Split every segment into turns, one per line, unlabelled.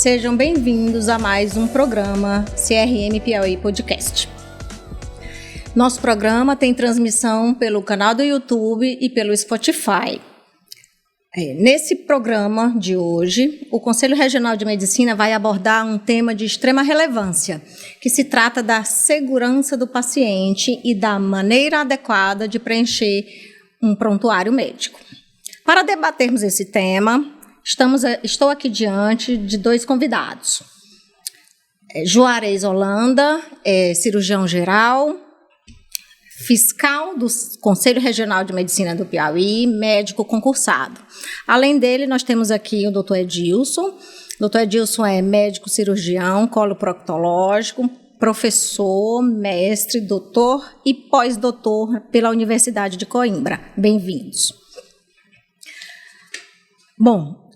sejam bem-vindos a mais um programa CRM Piauí Podcast. Nosso programa tem transmissão pelo canal do YouTube e pelo Spotify. Nesse programa de hoje, o Conselho Regional de Medicina vai abordar um tema de extrema relevância, que se trata da segurança do paciente e da maneira adequada de preencher um prontuário médico. Para debatermos esse tema, estou aqui diante de dois convidados. Juarez Holanda, cirurgião geral, fiscal do Conselho Regional de Medicina do Piauí, médico concursado. Além dele, nós temos aqui o Dr. Edilson. O Dr. Edilson é médico cirurgião, coloproctológico, professor, mestre, doutor e pós-doutor pela Universidade de Coimbra. Bem-vindos. Bom,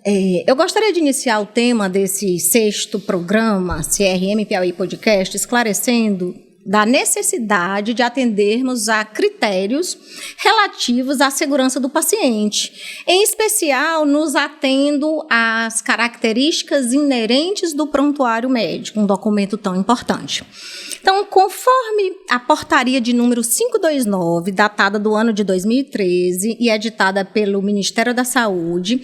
eu gostaria de iniciar o tema desse 6º programa CRM Piauí Podcast esclarecendo da necessidade de atendermos a critérios relativos à segurança do paciente, em especial nos atendo às características inerentes do prontuário médico, um documento tão importante. Então, conforme a portaria de número 529, datada do ano de 2013 e editada pelo Ministério da Saúde,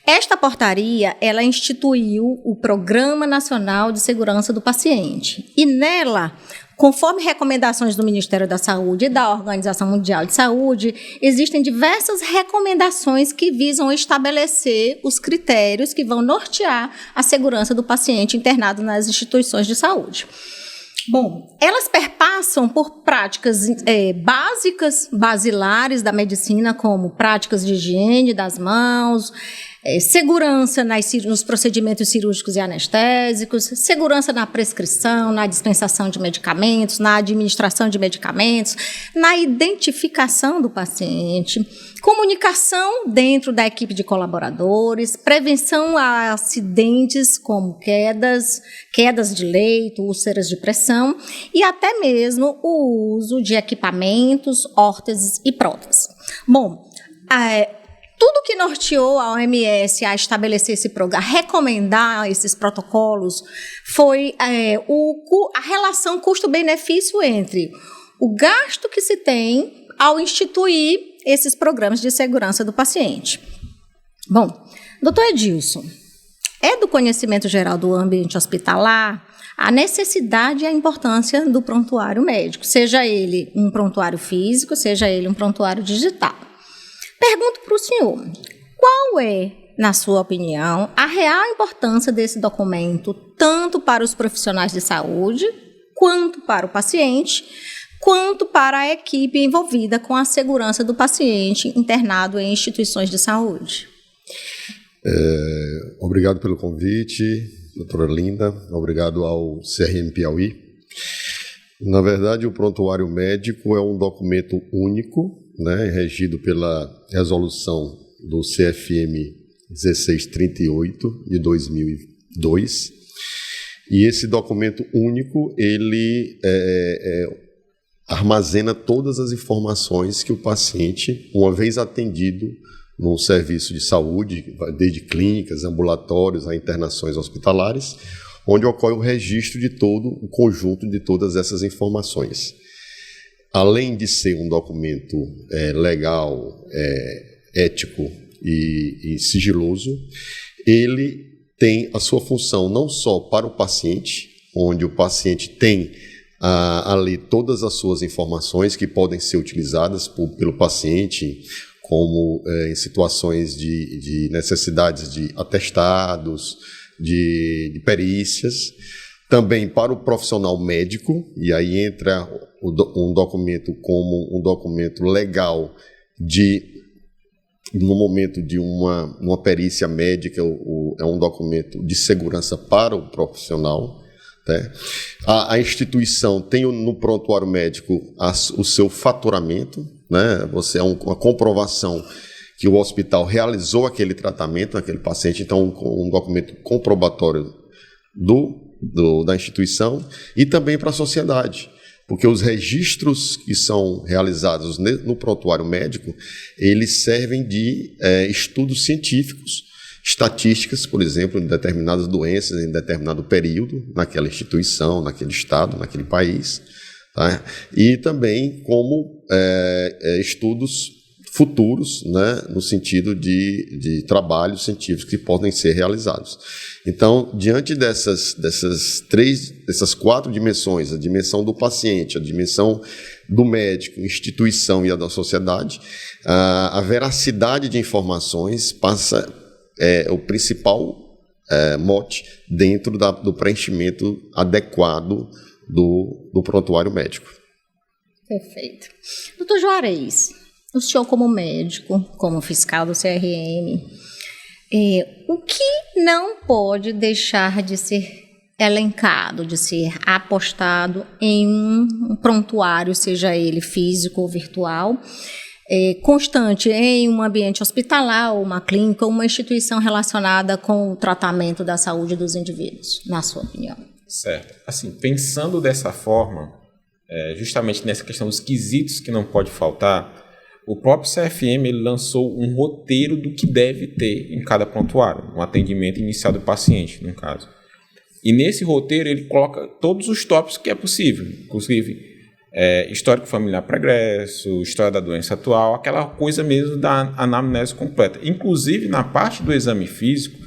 esta portaria, ela instituiu o Programa Nacional de Segurança do Paciente. E nela, conforme recomendações do Ministério da Saúde e da Organização Mundial de Saúde, existem diversas recomendações que visam estabelecer os critérios que vão nortear a segurança do paciente internado nas instituições de saúde. Bom, elas perpassam por práticas basilares da medicina, como práticas de higiene das mãos, segurança nos procedimentos cirúrgicos e anestésicos, segurança na prescrição, na dispensação de medicamentos, na administração de medicamentos, na identificação do paciente, comunicação dentro da equipe de colaboradores, prevenção a acidentes como quedas de leito, úlceras de pressão e até mesmo o uso de equipamentos, órteses e próteses. Bom, tudo que norteou a OMS a estabelecer esse programa, a recomendar esses protocolos, foi a relação custo-benefício entre o gasto que se tem ao instituir esses programas de segurança do paciente. Bom, doutor Edilson, é do conhecimento geral do ambiente hospitalar a necessidade e a importância do prontuário médico, seja ele um prontuário físico, seja ele um prontuário digital. Pergunto para o senhor, qual é, na sua opinião, a real importância desse documento, tanto para os profissionais de saúde, quanto para o paciente, quanto para a equipe envolvida com a segurança do paciente internado em instituições de saúde?
Obrigado pelo convite, doutora Linda, obrigado ao CRM Piauí. Na verdade, o prontuário médico é um documento único, regido pela resolução do CFM 1638 de 2002, e esse documento único ele armazena todas as informações que o paciente, uma vez atendido num serviço de saúde, desde clínicas, ambulatórios a internações hospitalares, onde ocorre o registro de todo o conjunto de todas essas informações. Além de ser um documento legal, ético e sigiloso, ele tem a sua função não só para o paciente, onde o paciente tem ali todas as suas informações que podem ser utilizadas pelo paciente, como em situações de necessidades de atestados, de perícias, também para o profissional médico, e aí entra um documento como um documento legal no momento de uma perícia médica, é um documento de segurança para o profissional. A instituição tem no prontuário médico o seu faturamento, você é uma comprovação que o hospital realizou aquele tratamento naquele paciente, então um documento comprobatório da instituição e também para a sociedade, porque os registros que são realizados no prontuário médico, eles servem de estudos científicos estatísticas, por exemplo, de determinadas doenças em determinado período, naquela instituição, naquele estado, naquele país, tá? E também como estudos futuros, né, no sentido de trabalhos científicos que podem ser realizados. Então, diante dessas 4 dimensões, a dimensão do paciente, a dimensão do médico, instituição e a da sociedade, a veracidade de informações passa o principal mote dentro do preenchimento adequado do prontuário médico.
Perfeito. Doutor Juarez, o senhor como médico, como fiscal do CRM, o que não pode deixar de ser elencado, de ser apostado em um prontuário, seja ele físico ou virtual, constante em um ambiente hospitalar, ou uma clínica, ou uma instituição relacionada com o tratamento da saúde dos indivíduos, na sua opinião?
Certo. Assim, pensando dessa forma, justamente nessa questão dos quesitos que não pode faltar, o próprio CFM ele lançou um roteiro do que deve ter em cada prontuário, um atendimento inicial do paciente, no caso. E nesse roteiro ele coloca todos os tópicos que é possível, inclusive histórico familiar pregresso, história da doença atual, aquela coisa mesmo da anamnese completa. Inclusive, na parte do exame físico,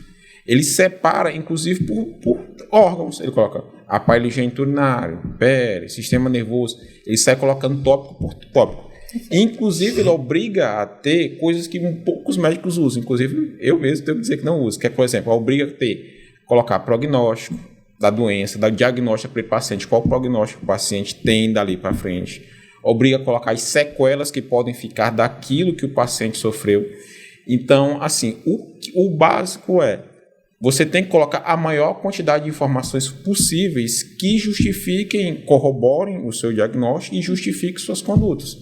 ele separa, inclusive, por órgãos. Ele coloca aparelho urinário, pele, sistema nervoso. Ele sai colocando tópico por tópico. Inclusive, ele obriga a ter coisas que poucos médicos usam. Inclusive, eu mesmo tenho que dizer que não uso. Que é, por exemplo, obriga a colocar prognóstico da doença, da diagnóstico para o paciente, qual o prognóstico o paciente tem dali para frente. Obriga a colocar as sequelas que podem ficar daquilo que o paciente sofreu. Então, assim, o básico você tem que colocar a maior quantidade de informações possíveis que justifiquem, corroborem o seu diagnóstico e justifiquem suas condutas.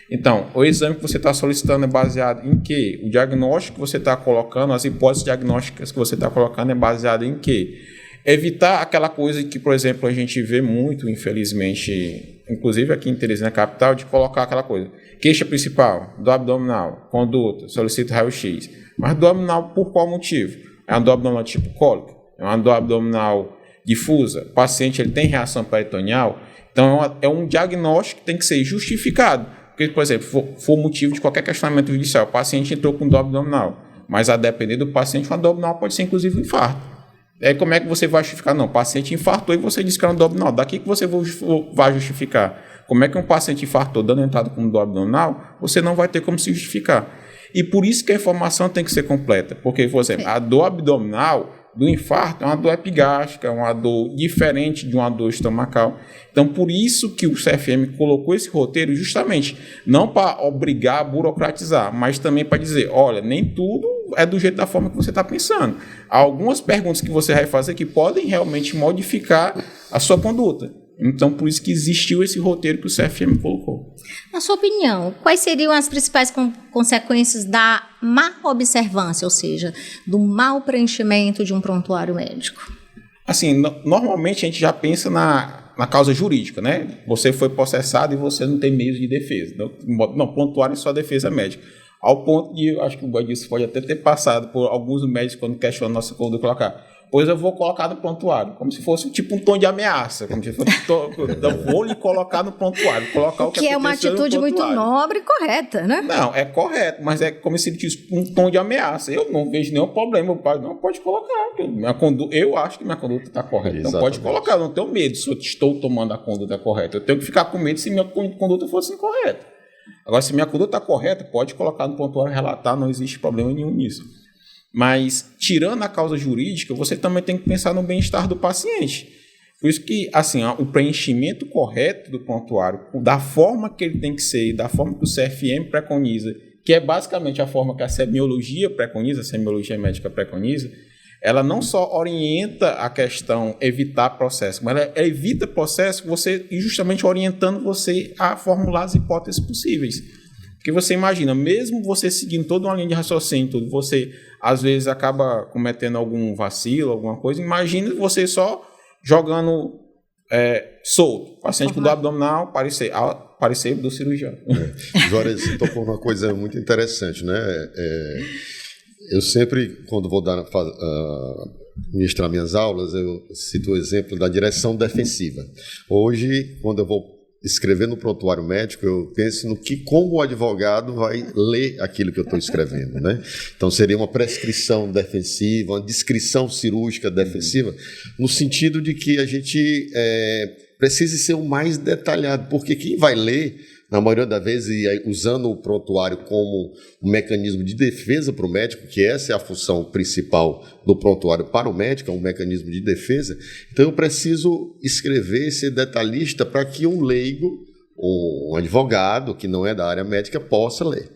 Então, o exame que você está solicitando é baseado em quê? O diagnóstico que você está colocando, as hipóteses diagnósticas que você está colocando é baseado em quê? Evitar aquela coisa que, por exemplo, a gente vê muito, infelizmente, inclusive aqui em Teresina Capital, de colocar aquela coisa. Queixa principal, dor abdominal, conduta, solicita raio-x. Mas dor abdominal por qual motivo? É uma dor abdominal tipo cólica? É uma dor abdominal difusa? O paciente ele tem reação peritoneal? Então, é um diagnóstico que tem que ser justificado. Porque, por exemplo, for motivo de qualquer questionamento judicial, o paciente entrou com dor abdominal, mas a depender do paciente, uma dor abdominal pode ser inclusive um infarto. Aí como é que você vai justificar? Não, o paciente infartou e você disse que era uma dor abdominal. Daqui que você vai justificar. Como é que um paciente infartou dando entrada com dor abdominal, você não vai ter como se justificar. E por isso que a informação tem que ser completa. Porque, por exemplo, a dor abdominal do infarto é uma dor epigástrica, é uma dor diferente de uma dor estomacal. Então, por isso que o CFM colocou esse roteiro justamente, não para obrigar a burocratizar, mas também para dizer, olha, nem tudo é do jeito da forma que você está pensando. Há algumas perguntas que você vai fazer que podem realmente modificar a sua conduta. Então, por isso que existiu esse roteiro que o CFM colocou.
Na sua opinião, quais seriam as principais consequências da má observância, ou seja, do mau preenchimento de um prontuário médico?
Assim, normalmente a gente já pensa na causa jurídica, né? Você foi processado e você não tem meios de defesa. Não, prontuário é só defesa médica. Ao ponto de, eu acho que o Badilson pode até ter passado por alguns médicos quando questionam nossa conduta, colocar, pois eu vou colocar no prontuário, como se fosse tipo um tom de ameaça, como se fosse, eu vou lhe colocar no prontuário, colocar o que
é uma atitude muito nobre e correta, né?
Não, é correto, mas é como se ele tivesse um tom de ameaça. Eu não vejo nenhum problema, o pai não pode colocar. Eu acho que minha conduta está correta, então pode colocar, eu não tenho medo se eu estou tomando a conduta correta. Eu tenho que ficar com medo se minha conduta fosse incorreta. Agora, se minha conduta está correta, pode colocar no prontuário, relatar, não existe problema nenhum nisso. Mas, tirando a causa jurídica, você também tem que pensar no bem-estar do paciente. Por isso que, assim, o preenchimento correto do prontuário, da forma que ele tem que ser, da forma que o CFM preconiza, que é basicamente a forma que a semiologia preconiza, a semiologia médica preconiza, ela não só orienta a questão evitar processo, mas ela evita processo você justamente orientando você a formular as hipóteses possíveis. Porque você imagina, mesmo você seguindo toda uma linha de raciocínio, tudo, você às vezes acaba cometendo algum vacilo, alguma coisa. Imagina você só jogando solto. Paciente com dor abdominal, parecer do cirurgião.
Agora, você tocou uma coisa muito interessante, né? Eu sempre, quando vou ministrar minhas aulas, eu cito o exemplo da direção defensiva. Hoje, quando eu vou escrever no prontuário médico, eu penso no que, como o advogado vai ler aquilo que eu estou escrevendo, né? Então, seria uma prescrição defensiva, uma descrição cirúrgica defensiva, no sentido de que a gente precise ser o mais detalhado, porque quem vai ler, na maioria das vezes, e usando o prontuário como um mecanismo de defesa para o médico, que essa é a função principal do prontuário para o médico, é um mecanismo de defesa, então eu preciso escrever, ser detalhista para que um leigo, um advogado que não é da área médica, possa ler.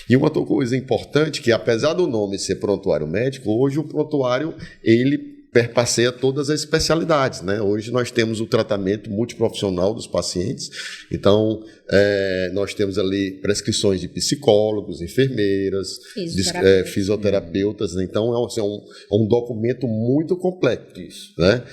E uma outra coisa importante, que apesar do nome ser prontuário médico, hoje o prontuário, ele perpasseia todas as especialidades, né? Hoje nós temos o tratamento multiprofissional dos pacientes, então nós temos ali prescrições de psicólogos, enfermeiras, fisioterapeutas, então é um documento muito complexo, né?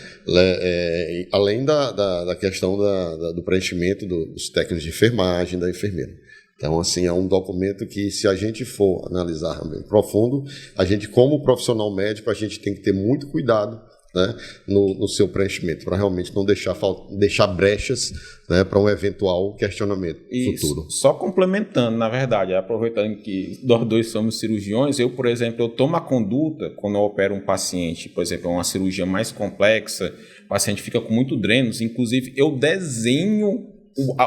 Além da questão do preenchimento dos técnicos de enfermagem, da enfermeira. Então, assim, é um documento que, se a gente for analisar bem profundo, a gente, como profissional médico, a gente tem que ter muito cuidado, né, no seu preenchimento, para realmente não deixar brechas, né, para um eventual questionamento futuro.
Só complementando, na verdade, aproveitando que nós dois somos cirurgiões, eu, por exemplo, eu tomo a conduta quando eu opero um paciente, por exemplo, uma cirurgia mais complexa, o paciente fica com muito drenos, inclusive eu desenho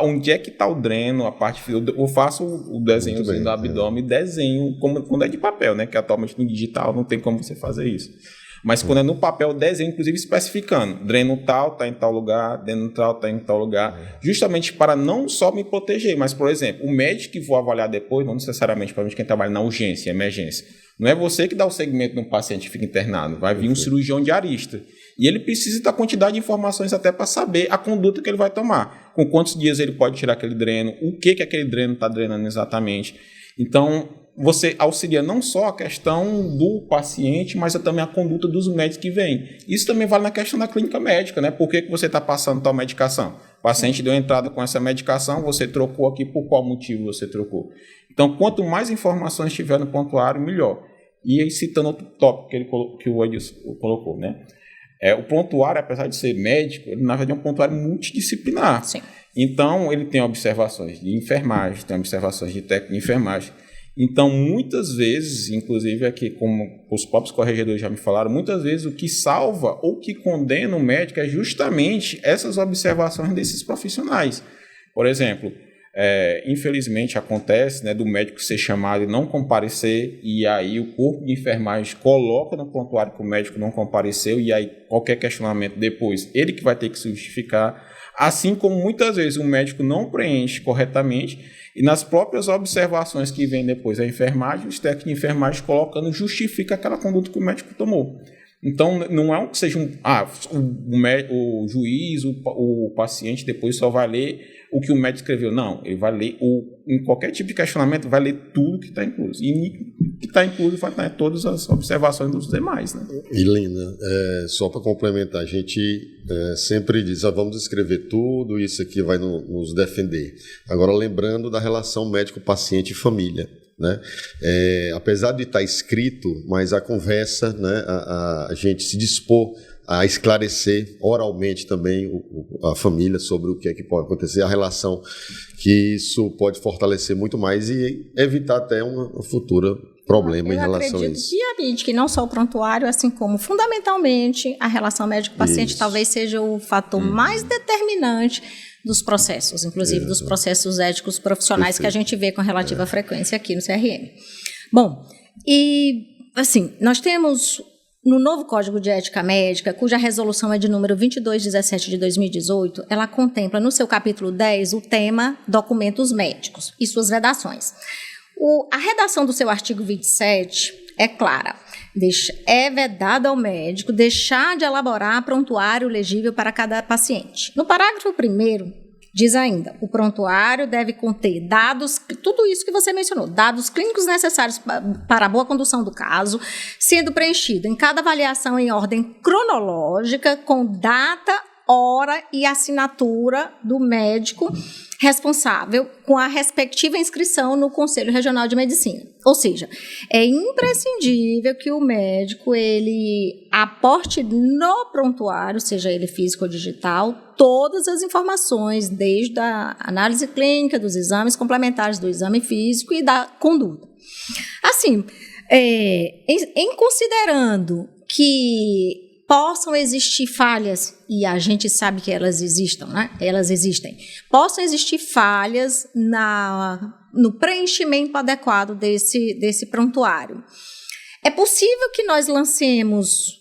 onde é que está o dreno, a parte eu faço o desenho do abdômen, desenho quando é de papel, né? Que atualmente no digital não tem como você fazer isso. Mas quando é no papel, desenho, inclusive especificando, dreno tal está em tal lugar, dreno tal está em tal lugar, justamente para não só me proteger, mas, por exemplo, o médico que vou avaliar depois, não necessariamente para quem trabalha na urgência, emergência, não é você que dá o segmento de um paciente que fica internado, vai vir um cirurgião diarista. E ele precisa da quantidade de informações até para saber a conduta que ele vai tomar. Com quantos dias ele pode tirar aquele dreno, o que aquele dreno está drenando exatamente. Então, você auxilia não só a questão do paciente, mas também a conduta dos médicos que vêm. Isso também vale na questão da clínica médica, né? Por que você está passando tal medicação? O paciente deu entrada com essa medicação, você trocou aqui, por qual motivo você trocou? Então, quanto mais informações tiver no prontuário, melhor. E aí, citando outro tópico que o Edilson colocou, né? O prontuário, apesar de ser médico, ele, na verdade, é um prontuário multidisciplinar.
Sim.
Então, ele tem observações de enfermagem, tem observações de técnica de enfermagem. Então, muitas vezes, inclusive aqui, como os próprios corregedores já me falaram, muitas vezes o que salva ou que condena o médico é justamente essas observações desses profissionais. Por exemplo, infelizmente acontece, né, do médico ser chamado e não comparecer, e aí o corpo de enfermagem coloca no prontuário que o médico não compareceu, e aí qualquer questionamento depois, ele que vai ter que se justificar, assim como muitas vezes o médico não preenche corretamente, e nas próprias observações que vem depois da enfermagem, os técnicos de enfermagem colocando justifica aquela conduta que o médico tomou. Então, não é que seja o juiz, o paciente depois só vai ler o que o médico escreveu. Não, ele vai ler, em qualquer tipo de questionamento, vai ler tudo que está incluso. E o que está incluso vai estar em todas as observações dos demais, né?
E, Lina, só para complementar, a gente sempre diz, vamos escrever tudo, isso aqui vai nos defender. Agora, lembrando da relação médico-paciente e família. Né? Apesar de estar escrito, mas a conversa, né, a gente se dispor a esclarecer oralmente também a família sobre o que é que pode acontecer, a relação, que isso pode fortalecer muito mais e evitar até um futuro problema em relação a isso.
Eu acredito piamente que não só o prontuário, assim como fundamentalmente a relação médico-paciente talvez seja o fator mais determinante dos processos, inclusive dos processos éticos profissionais que a gente vê com relativa frequência aqui no CRM. Bom, e assim, nós temos no novo Código de Ética Médica, cuja resolução é de número 2217 de 2018, ela contempla no seu capítulo 10 o tema documentos médicos e suas vedações. A redação do seu artigo 27 é clara. É vedado ao médico deixar de elaborar prontuário legível para cada paciente. No parágrafo 1º, diz ainda, o prontuário deve conter dados, tudo isso que você mencionou, dados clínicos necessários para a boa condução do caso, sendo preenchido em cada avaliação em ordem cronológica, com data, hora e assinatura do médico responsável com a respectiva inscrição no Conselho Regional de Medicina. Ou seja, é imprescindível que o médico ele aporte no prontuário, seja ele físico ou digital, todas as informações, desde a análise clínica, dos exames complementares do exame físico e da conduta. Assim, em considerando que possam existir falhas, e a gente sabe que elas existem, né? Elas existem. Possam existir falhas no preenchimento adequado desse prontuário. É possível que nós lancemos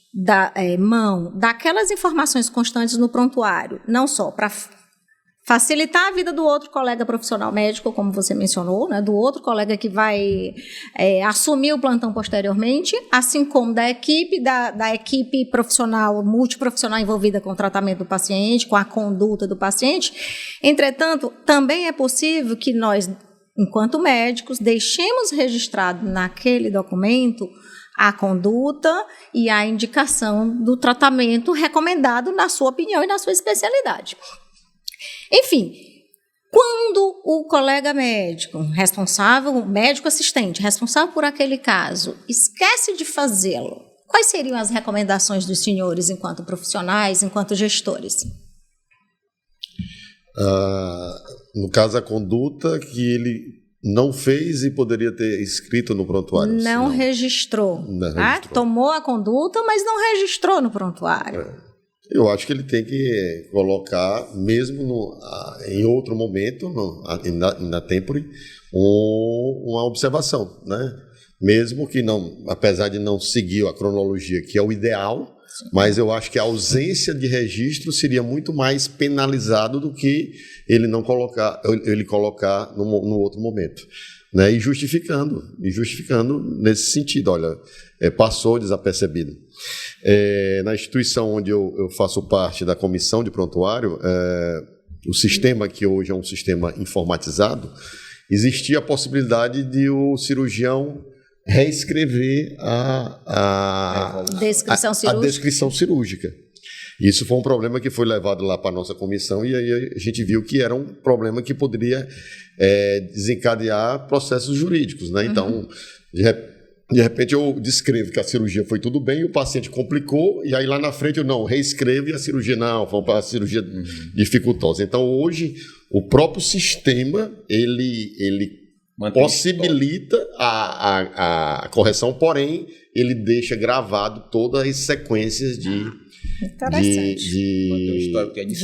mão daquelas informações constantes no prontuário, não só para facilitar a vida do outro colega profissional médico, como você mencionou, né, do outro colega que vai assumir o plantão posteriormente, assim como da equipe profissional, multiprofissional envolvida com o tratamento do paciente, com a conduta do paciente. Entretanto, também é possível que nós, enquanto médicos, deixemos registrado naquele documento a conduta e a indicação do tratamento recomendado na sua opinião e na sua especialidade. Enfim, quando o colega médico responsável, médico assistente, responsável por aquele caso, esquece de fazê-lo, quais seriam as recomendações dos senhores enquanto profissionais, enquanto gestores?
No caso, a conduta que ele não fez e poderia ter escrito no prontuário.
Não registrou. Tomou a conduta, mas não registrou no prontuário.
Eu acho que ele tem que colocar, mesmo em outro momento, na tempore, uma observação, né? Mesmo que não, apesar de não seguir a cronologia, que é o ideal, sim, mas eu acho que a ausência de registro seria muito mais penalizado do que ele colocar no outro momento, né? E justificando nesse sentido, olha, passou desapercebido. Na instituição onde eu faço parte da comissão de prontuário, o sistema que hoje é um sistema informatizado, existia a possibilidade de o cirurgião reescrever a descrição cirúrgica. Isso foi um problema que foi levado lá para a nossa comissão e aí a gente viu que era um problema que poderia desencadear processos jurídicos, né? Então, de repente eu descrevo que a cirurgia foi tudo bem e o paciente complicou, e aí lá na frente eu não reescrevo e a cirurgia foi para a cirurgia dificultosa. Então hoje o próprio sistema ele possibilita a correção, porém ele deixa gravado todas as sequências de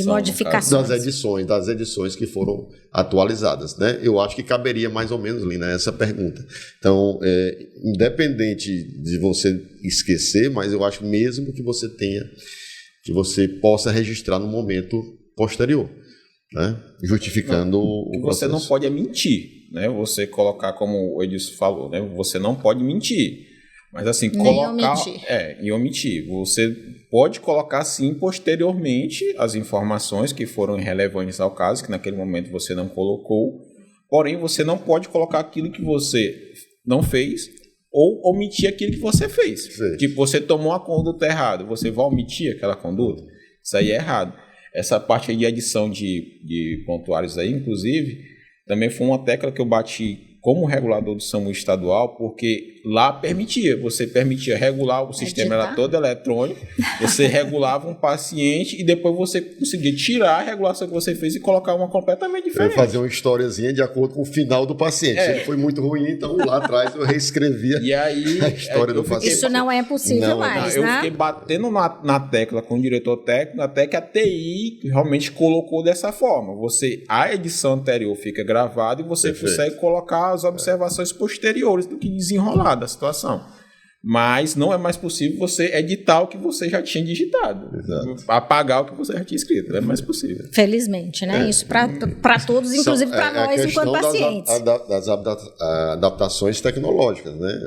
modificações das edições que foram atualizadas, né? Eu acho que caberia mais ou menos ali nessa pergunta. Então, independente de você esquecer, mas eu acho mesmo que você possa registrar no momento posterior, né? Justificando o processo.
Você não pode mentir, né? Você colocar, como o Edilson falou, né? Você não pode mentir. Mas assim, e omitir. Você pode colocar, sim, posteriormente as informações que foram relevantes ao caso, que naquele momento você não colocou, porém você não pode colocar aquilo que você não fez ou omitir aquilo que você fez. Sim. Tipo, você tomou a conduta errada, você vai omitir aquela conduta? Isso aí é errado. Essa parte aí de adição de prontuários aí, inclusive, também foi uma tecla que eu bati como regulador do SAMU estadual, porque lá você permitia regular, o sistema era todo eletrônico, você regulava um paciente e depois você conseguia tirar a regulação que você fez e colocar uma completamente diferente.
Eu fazia uma historiazinha de acordo com o final do paciente. Se ele foi muito ruim, então lá atrás eu reescrevia a história do paciente.
Isso não é possível mais, né?
Eu fiquei batendo na tecla com o diretor técnico, até que a TI realmente colocou dessa forma. A edição anterior fica gravada e você consegue colocar as observações posteriores do que desenrolar da situação. Mas não é mais possível você editar o que você já tinha digitado. Exato. Apagar o que você já tinha escrito. Não é mais possível.
Felizmente, né? Isso para todos, inclusive para nós enquanto pacientes.
Das adaptações tecnológicas, né?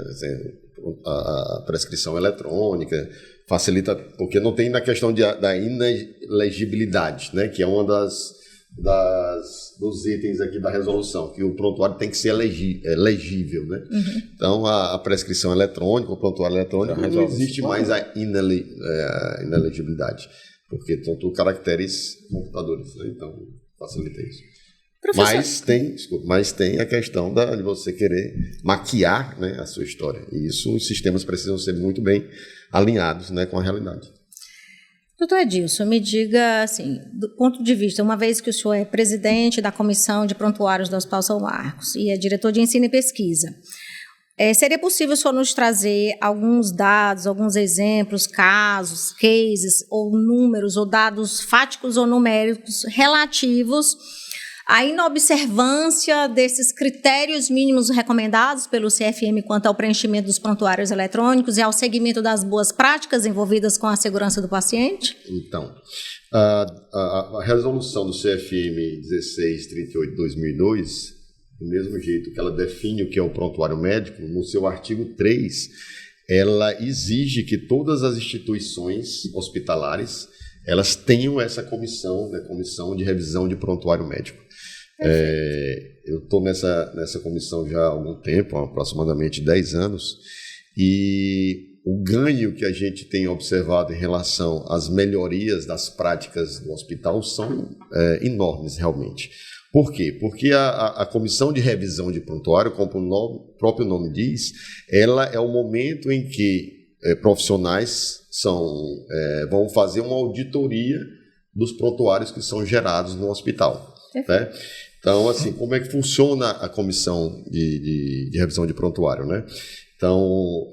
A prescrição eletrônica facilita, porque não tem na questão da inelegibilidade, né? Que é uma dos itens aqui da resolução, que o prontuário tem que ser legível, né? Então, a prescrição eletrônica, o prontuário eletrônico, não existe mais a inelegibilidade. porque são tudo caracteres computadores, né? Então facilita isso.
Professor.
Mas tem a questão de você querer maquiar, né, a sua história. E isso, os sistemas precisam ser muito bem alinhados, né, com a realidade.
Doutor Edilson, me diga, assim, do ponto de vista, uma vez que o senhor é presidente da Comissão de Prontuários do Hospital São Marcos e é diretor de ensino e pesquisa, seria possível o senhor nos trazer alguns dados, alguns exemplos, casos, cases, ou números, ou dados fáticos ou numéricos relativos à inobservância desses critérios mínimos recomendados pelo CFM quanto ao preenchimento dos prontuários eletrônicos e ao segmento das boas práticas envolvidas com a segurança do paciente?
Então, a resolução do CFM 1638 de 2002, do mesmo jeito que ela define o que é o prontuário médico, no seu artigo 3, ela exige que todas as instituições hospitalares elas tenham essa comissão, né, comissão de revisão de prontuário médico. Eu estou nessa comissão já há algum tempo, há aproximadamente 10 anos, e o ganho que a gente tem observado em relação às melhorias das práticas do hospital são enormes, realmente. Por quê? Porque a comissão de revisão de prontuário, como o próprio nome diz, ela é o momento em que profissionais vão fazer uma auditoria dos prontuários que são gerados no hospital. Né? Então, assim, como é que funciona a comissão de revisão de prontuário, né? Então,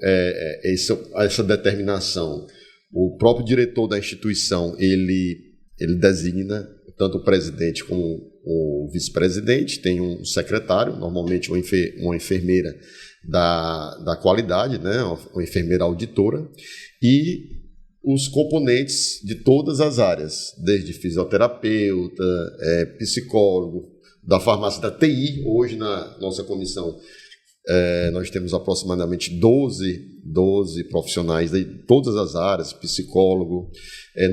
essa determinação, o próprio diretor da instituição, ele designa tanto o presidente como o vice-presidente, tem um secretário, normalmente uma enfermeira da qualidade, né? Uma enfermeira auditora, e os componentes de todas as áreas, desde fisioterapeuta, psicólogo, da farmácia, da TI. Hoje, na nossa comissão, nós temos aproximadamente 12 profissionais de todas as áreas, psicólogo,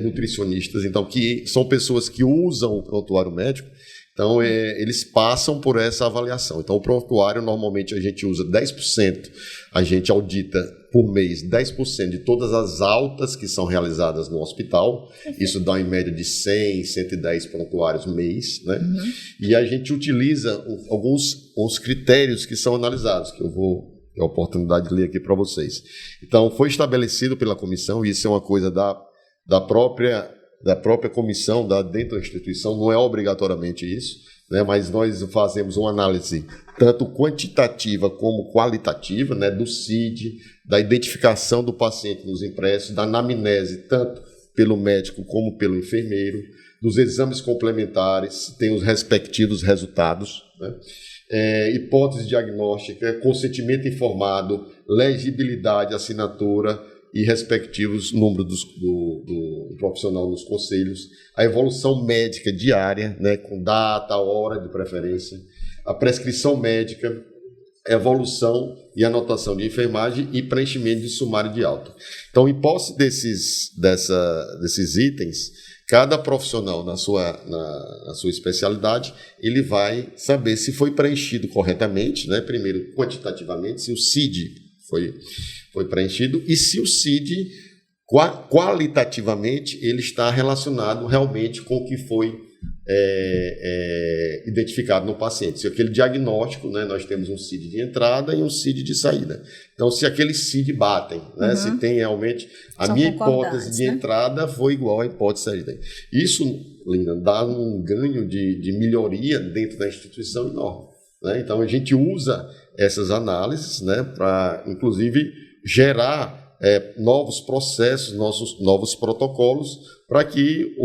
nutricionistas, então, que são pessoas que usam o prontuário médico. Então, eles passam por essa avaliação. Então, o prontuário, normalmente, a gente usa 10%, a gente audita por mês 10% de todas as altas que são realizadas no hospital. Isso dá em média de 100, 110 prontuários mês, né? Uhum. E a gente utiliza alguns critérios que são analisados, que eu vou ter a oportunidade de ler aqui para vocês. Então, foi estabelecido pela comissão, e isso é uma coisa da própria comissão dentro da instituição, não é obrigatoriamente isso, né, mas nós fazemos uma análise tanto quantitativa como qualitativa, né, do CID, da identificação do paciente nos impressos, da anamnese, tanto pelo médico como pelo enfermeiro, dos exames complementares, tem os respectivos resultados, né, hipótese diagnóstica, consentimento informado, legibilidade, assinatura e respectivos números do profissional nos conselhos, a evolução médica diária, né, com data, hora de preferência, a prescrição médica, evolução e anotação de enfermagem e preenchimento de sumário de alta. Então, em posse desses itens, cada profissional na sua especialidade, ele vai saber se foi preenchido corretamente, né, primeiro quantitativamente, se o CID foi preenchido, e se o CID, qualitativamente, ele está relacionado realmente com o que foi identificado no paciente. Se aquele diagnóstico, né, nós temos um CID de entrada e um CID de saída. Então, se aqueles CID batem, né, uhum, se tem realmente a minha hipótese de entrada foi igual à hipótese de saída. Isso, Linda, dá um ganho de melhoria dentro da instituição enorme, né? Então, a gente usa essas análises, né, para, inclusive, gerar novos processos, novos protocolos, para que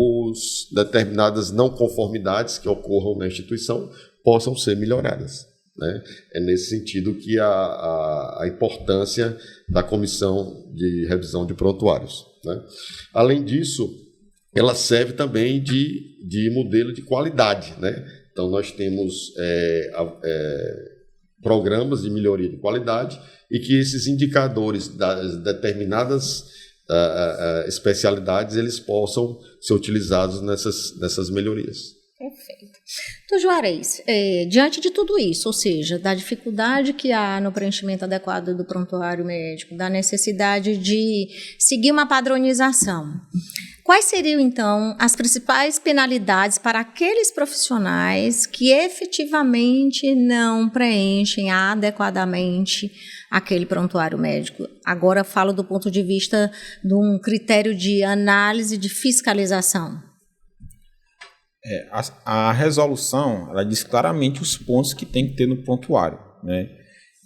determinadas não conformidades que ocorram na instituição possam ser melhoradas, né? É nesse sentido que a importância da comissão de revisão de prontuários, né? Além disso, ela serve também de modelo de qualidade, né? Então, nós temos programas de melhoria de qualidade e que esses indicadores das determinadas especialidades eles possam ser utilizados nessas melhorias.
Perfeito. Então, Juarez, diante de tudo isso, ou seja, da dificuldade que há no preenchimento adequado do prontuário médico, da necessidade de seguir uma padronização, Quais seriam, então, as principais penalidades para aqueles profissionais que efetivamente não preenchem adequadamente aquele prontuário médico? Agora falo do ponto de vista de um critério de análise de fiscalização.
A resolução, ela diz claramente os pontos que tem que ter no prontuário, né?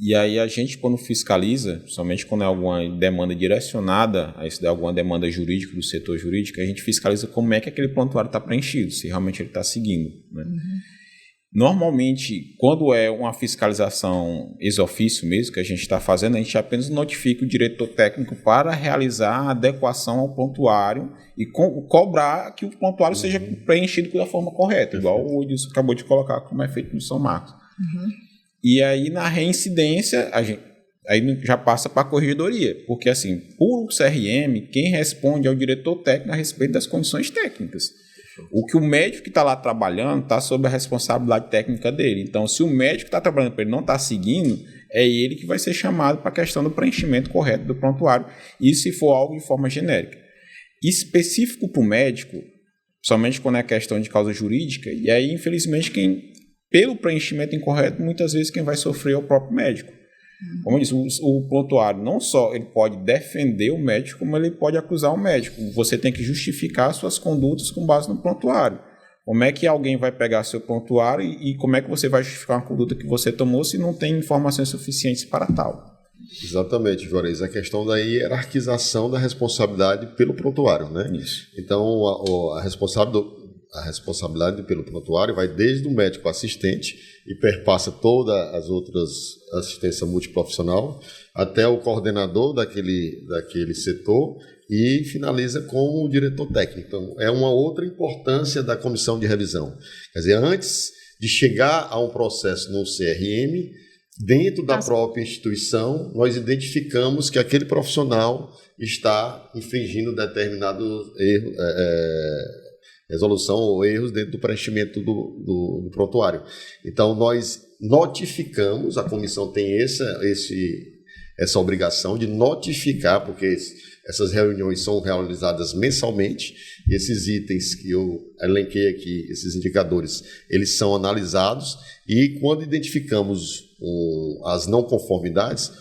E aí a gente, quando fiscaliza, somente quando é alguma demanda direcionada, a isso é alguma demanda jurídica do setor jurídico, a gente fiscaliza como é que aquele prontuário está preenchido, se realmente ele está seguindo, né? Normalmente, quando é uma fiscalização ex officio mesmo, que a gente está fazendo, a gente apenas notifica o diretor técnico para realizar a adequação ao prontuário e cobrar que o prontuário seja preenchido da forma correta, igual o Edilson acabou de colocar, como é feito no São Marcos. E aí, na reincidência, aí já passa para a corregedoria, porque, assim, por CRM, quem responde é o diretor técnico a respeito das condições técnicas. O que o médico que está lá trabalhando está sob a responsabilidade técnica dele. Então, se o médico que está trabalhando para ele não está seguindo, é ele que vai ser chamado para a questão do preenchimento correto do prontuário, isso se for algo de forma genérica. Específico para o médico, somente quando é questão de causa jurídica, e aí, infelizmente, pelo preenchimento incorreto, muitas vezes quem vai sofrer é o próprio médico. Como eu disse, o prontuário não só ele pode defender o médico, como ele pode acusar o médico. Você tem que justificar suas condutas com base no prontuário. Como é que alguém vai pegar seu prontuário e como é que você vai justificar uma conduta que você tomou se não tem informações suficientes para tal?
Exatamente, Juarez. A questão da hierarquização da responsabilidade pelo prontuário, né?
Isso.
Então, a responsabilidade pelo prontuário vai desde o médico assistente e perpassa todas as outras assistência multiprofissional até o coordenador daquele setor e finaliza com o diretor técnico. Então, é uma outra importância da comissão de revisão. Quer dizer, antes de chegar a um processo no CRM, dentro da própria instituição, nós identificamos que aquele profissional está infringindo determinado erro, resolução ou erros dentro do preenchimento do prontuário. Então, nós notificamos, a comissão tem essa obrigação de notificar, porque essas reuniões são realizadas mensalmente, e esses itens que eu elenquei aqui, esses indicadores, eles são analisados, e quando identificamos as não conformidades,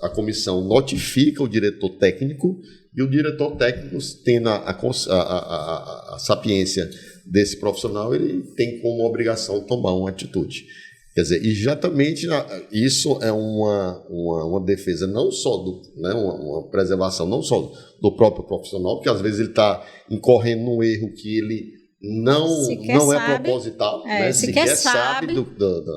a comissão notifica o diretor técnico, e o diretor técnico, tendo a sapiência desse profissional, ele tem como obrigação tomar uma atitude. Quer dizer, exatamente isso é uma defesa não só uma preservação não só do próprio profissional, porque às vezes ele está incorrendo num erro que ele não é proposital, né?
Sequer sabe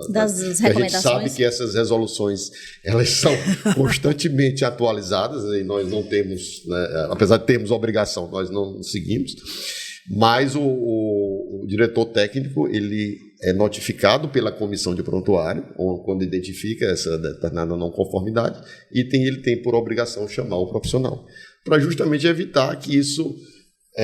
das recomendações.
A gente sabe que essas resoluções elas são constantemente atualizadas e nós não temos, né, apesar de termos obrigação, nós não seguimos. Mas o diretor técnico ele é notificado pela comissão de prontuário quando identifica essa determinada não conformidade e ele tem por obrigação chamar o profissional para justamente evitar que isso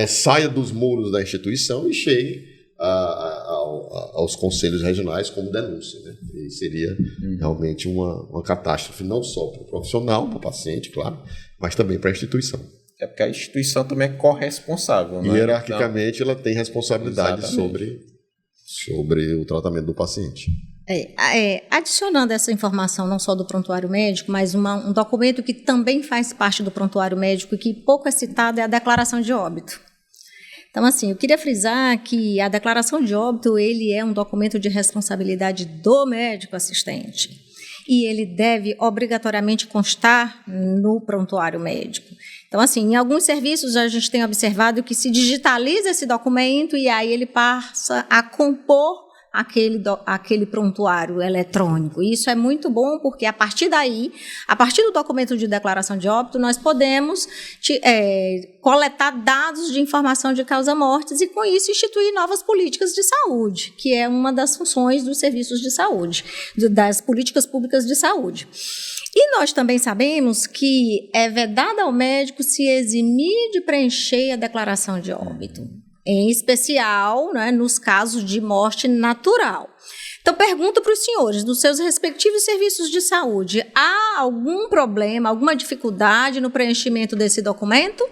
saia dos muros da instituição e chegue aos conselhos regionais como denúncia, né? E seria realmente uma catástrofe não só para o profissional, para o paciente, claro, mas também para a instituição.
É porque a instituição também é corresponsável, né?
Hierarquicamente, ela tem responsabilidade sobre o tratamento do paciente.
Adicionando essa informação não só do prontuário médico, mas um documento que também faz parte do prontuário médico e que pouco é citado é a declaração de óbito. Então, assim, eu queria frisar que a declaração de óbito ele é um documento de responsabilidade do médico assistente e ele deve obrigatoriamente constar no prontuário médico. Então, assim, em alguns serviços a gente tem observado que se digitaliza esse documento e aí ele passa a compor aquele prontuário eletrônico. Isso é muito bom porque a partir do documento de declaração de óbito, nós podemos coletar dados de informação de causa-mortes e, com isso, instituir novas políticas de saúde, que é uma das funções dos serviços de saúde, das políticas públicas de saúde. E nós também sabemos que é vedado ao médico se eximir de preencher a declaração de óbito, em especial, né, nos casos de morte natural. Então, pergunto para os senhores, nos seus respectivos serviços de saúde, há algum problema, alguma dificuldade no preenchimento desse documento?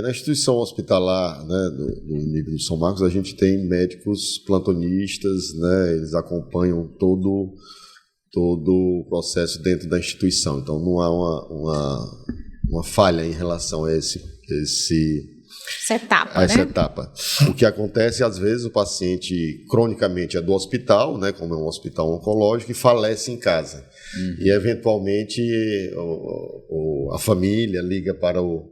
Na instituição hospitalar, né, do nível de São Marcos, a gente tem médicos plantonistas, né, eles acompanham todo o processo dentro da instituição. Então, não há uma falha em relação a essa etapa. O que acontece, às vezes, o paciente cronicamente é do hospital, né, como é um hospital oncológico, e falece em casa. E, eventualmente, a família liga para o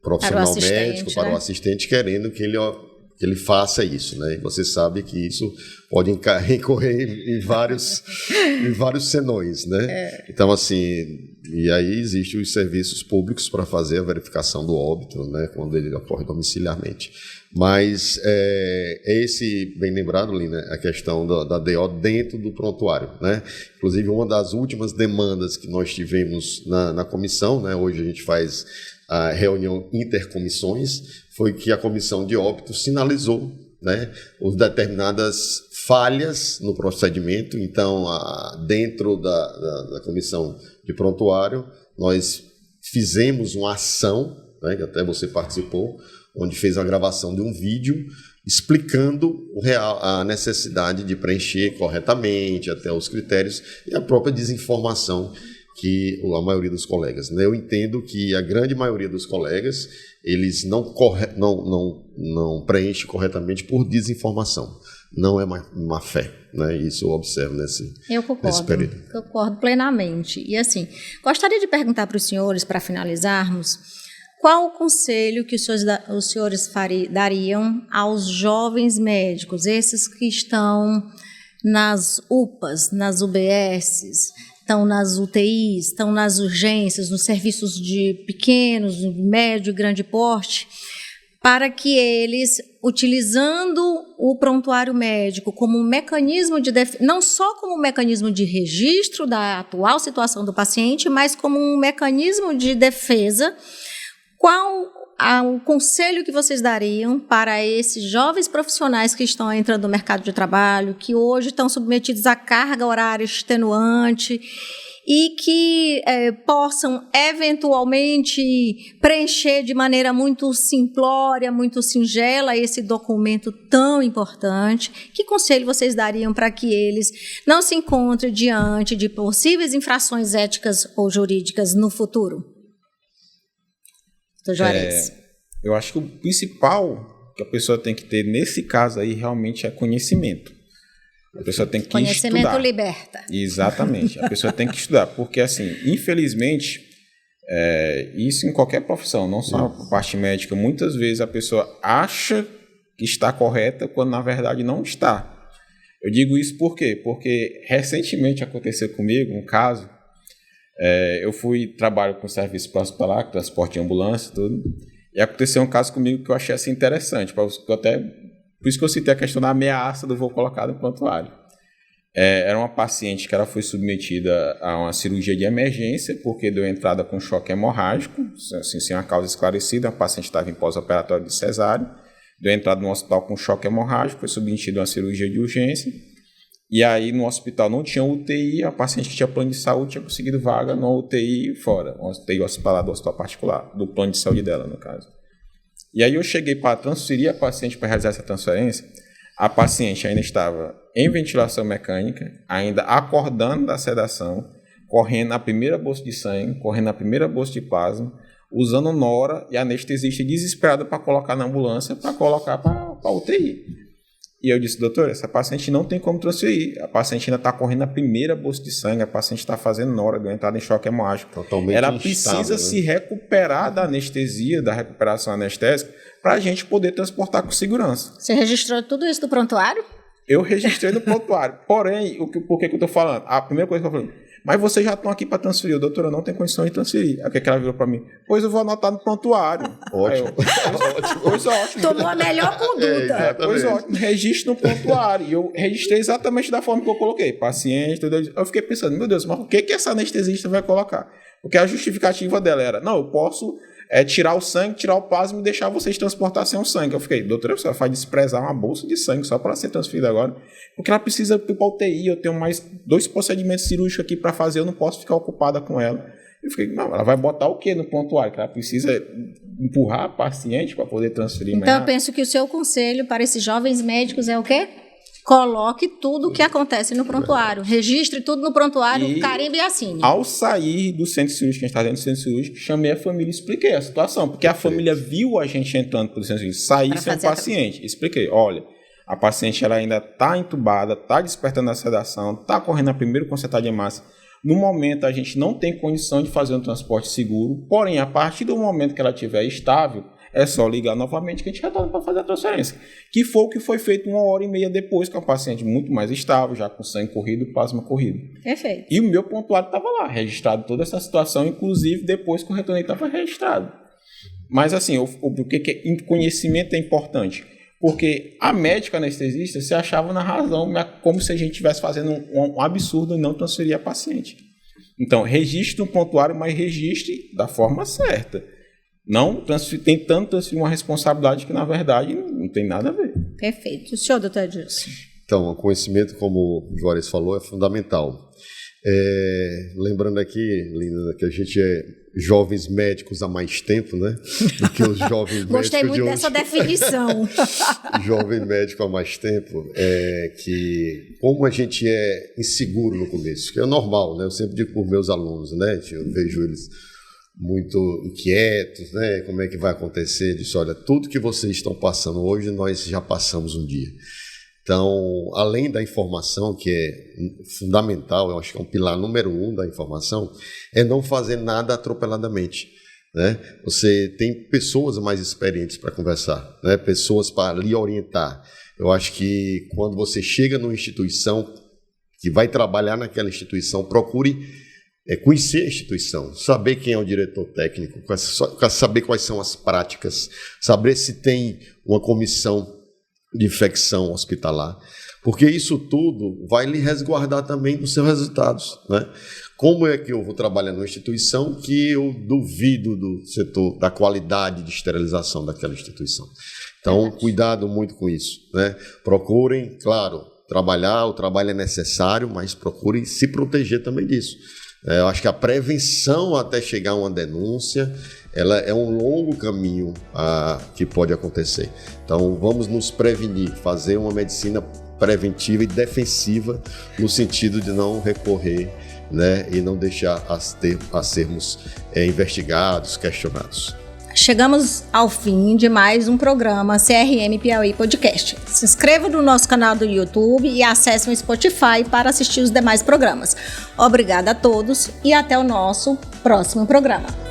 profissional médico, para o assistente, querendo que ele faça isso, né? E você sabe que isso pode incorrer em vários senões, né? Então, assim, e aí existem os serviços públicos para fazer a verificação do óbito, né? Quando ele ocorre domiciliarmente. Mas esse, bem lembrado, Lina, a questão da DO dentro do prontuário, né? Inclusive, uma das últimas demandas que nós tivemos na comissão, né? Hoje a gente faz a reunião intercomissões, foi que a comissão de óbito sinalizou, né, as determinadas falhas no procedimento. Então, dentro da comissão de prontuário, nós fizemos uma ação, né, que até você participou, onde fez a gravação de um vídeo explicando a necessidade de preencher corretamente até os critérios e a própria desinformação que a maioria dos colegas, né? Eu entendo que a grande maioria dos colegas, eles não preenchem corretamente por desinformação. Não é má fé, né? Isso eu observo nesse período.
Eu concordo plenamente. E assim, gostaria de perguntar para os senhores, para finalizarmos, qual o conselho que os senhores dariam aos jovens médicos, esses que estão nas UPAs, nas UBSs, estão nas UTIs, estão nas urgências, nos serviços de pequenos, médio e grande porte, para que eles, utilizando o prontuário médico como um mecanismo não só como um mecanismo de registro da atual situação do paciente, mas como um mecanismo de defesa, qual o conselho que vocês dariam para esses jovens profissionais que estão entrando no mercado de trabalho, que hoje estão submetidos à carga horária extenuante e que possam, eventualmente, preencher de maneira muito simplória, muito singela esse documento tão importante? Que conselho vocês dariam para que eles não se encontrem diante de possíveis infrações éticas ou jurídicas no futuro? Doutor Juarez.
Eu acho que o principal que a pessoa tem que ter nesse caso aí realmente é conhecimento. A pessoa tem que
conhecimento
estudar.
Liberta.
Exatamente. A pessoa tem que estudar, porque assim, infelizmente, isso em qualquer profissão, não só a parte médica, muitas vezes a pessoa acha que está correta quando na verdade não está. Eu digo isso por quê? Porque recentemente aconteceu comigo um caso. Eu trabalho com serviço hospitalar, transporte de ambulância, tudo. E aconteceu um caso comigo que eu achei assim interessante, por isso que eu citei a questão da ameaça do voo colocado no prontuário. Era uma paciente que ela foi submetida a uma cirurgia de emergência porque deu entrada com choque hemorrágico, assim, sem uma causa esclarecida. A paciente estava em pós-operatório de cesárea, deu entrada no hospital com choque hemorrágico, foi submetida a uma cirurgia de urgência. E aí no hospital não tinha UTI, a paciente que tinha plano de saúde tinha conseguido vaga no UTI fora, uma UTI hospitalar do hospital particular, do plano de saúde dela, no caso. E aí eu cheguei para transferir a paciente para realizar essa transferência. A paciente ainda estava em ventilação mecânica, ainda acordando da sedação, correndo a primeira bolsa de sangue, correndo a primeira bolsa de plasma, usando nora e anestesista desesperada para colocar na ambulância, para colocar para a UTI. E eu disse, doutor, essa paciente não tem como transferir. A paciente ainda está correndo a primeira bolsa de sangue, a paciente está fazendo nora, deu entrada em choque hemorrágico.
Totalmente
ela
instável,
precisa se recuperar da anestesia, da recuperação anestésica, para a gente poder transportar com segurança.
Você registrou tudo isso do prontuário?
Eu registrei no prontuário. Porém, por que eu estou falando? A primeira coisa que eu falei, mas vocês já estão aqui para transferir. Doutora, não tem condição de transferir. Aí o que ela virou para mim? Pois eu vou anotar no prontuário.
Ótimo.
Pois ótimo.
Tomou a melhor conduta.
Pois ótimo. Registro no prontuário. E eu registrei exatamente da forma que eu coloquei. Paciente, tudo. Eu fiquei pensando, meu Deus, mas o que essa anestesista vai colocar? Porque a justificativa dela era, não, eu posso tirar o sangue, tirar o plasma e deixar vocês transportar sem o sangue. Eu fiquei, doutora, você vai desprezar uma bolsa de sangue só para ser transferida agora? Porque ela precisa ir para UTI, eu tenho mais 2 procedimentos cirúrgicos aqui para fazer, eu não posso ficar ocupada com ela. Eu fiquei, não, ela vai botar o quê no prontuário? Que ela precisa empurrar a paciente para poder transferir
Então, eu penso que o seu conselho para esses jovens médicos é o quê? Coloque tudo o que acontece no prontuário. Registre tudo no prontuário, carimbe e assine.
Ao sair do centro cirúrgico, a gente está dentro do centro cirúrgico, chamei a família e expliquei a situação. Porque a família viu a gente entrando pelo centro cirúrgico, sair sem o paciente. Expliquei, olha, a paciente ela ainda está entubada, está despertando a sedação, está correndo a primeira concentrada de hemácia. No momento, a gente não tem condição de fazer um transporte seguro, porém, a partir do momento que ela estiver estável, é só ligar novamente que a gente retorna para fazer a transferência. Que foi o que foi feito 1h30 depois, com a paciente muito mais estável, já com sangue corrido e plasma corrido.
Perfeito.
E o meu prontuário estava lá, registrado toda essa situação, inclusive depois que o retorno estava registrado. Mas assim, o que conhecimento é importante? Porque a médica anestesista se achava na razão, como se a gente estivesse fazendo um absurdo e não transferir a paciente. Então, registre um prontuário, mas registre da forma certa. Não tentando transferir uma responsabilidade que, na verdade, não tem nada a ver.
Perfeito. O senhor, doutor Edilson?
Então, o conhecimento, como o Juarez falou, é fundamental. Lembrando aqui, Linda, que a gente é jovens médicos há mais tempo, né? Do que os jovens médicos.
Gostei muito dessa definição.
Jovem médico há mais tempo, que como a gente é inseguro no começo, que é normal, né? Eu sempre digo para os meus alunos, né? Eu vejo eles muito inquietos, né? Como é que vai acontecer? Eu disse, olha, tudo que vocês estão passando hoje, nós já passamos um dia. Então, além da informação, que é fundamental, eu acho que é um pilar número 1 da informação, é não fazer nada atropeladamente, né? Você tem pessoas mais experientes para conversar, né? Pessoas para lhe orientar. Eu acho que quando você chega numa instituição que vai trabalhar naquela instituição, procure conhecer a instituição, saber quem é o diretor técnico, saber quais são as práticas, saber se tem uma comissão de infecção hospitalar, porque isso tudo vai lhe resguardar também dos seus resultados, né? Como é que eu vou trabalhar numa instituição que eu duvido do setor, da qualidade de esterilização daquela instituição? Então, cuidado muito com isso, né? Procurem, claro, trabalhar, o trabalho é necessário, mas procurem se proteger também disso. Eu acho que a prevenção até chegar a uma denúncia, ela é um longo caminho que pode acontecer. Então, vamos nos prevenir, fazer uma medicina preventiva e defensiva no sentido de não recorrer, né, e não deixar a sermos investigados, questionados.
Chegamos ao fim de mais um programa CRM Piauí Podcast. Se inscreva no nosso canal do YouTube e acesse o Spotify para assistir os demais programas. Obrigada a todos e até o nosso próximo programa.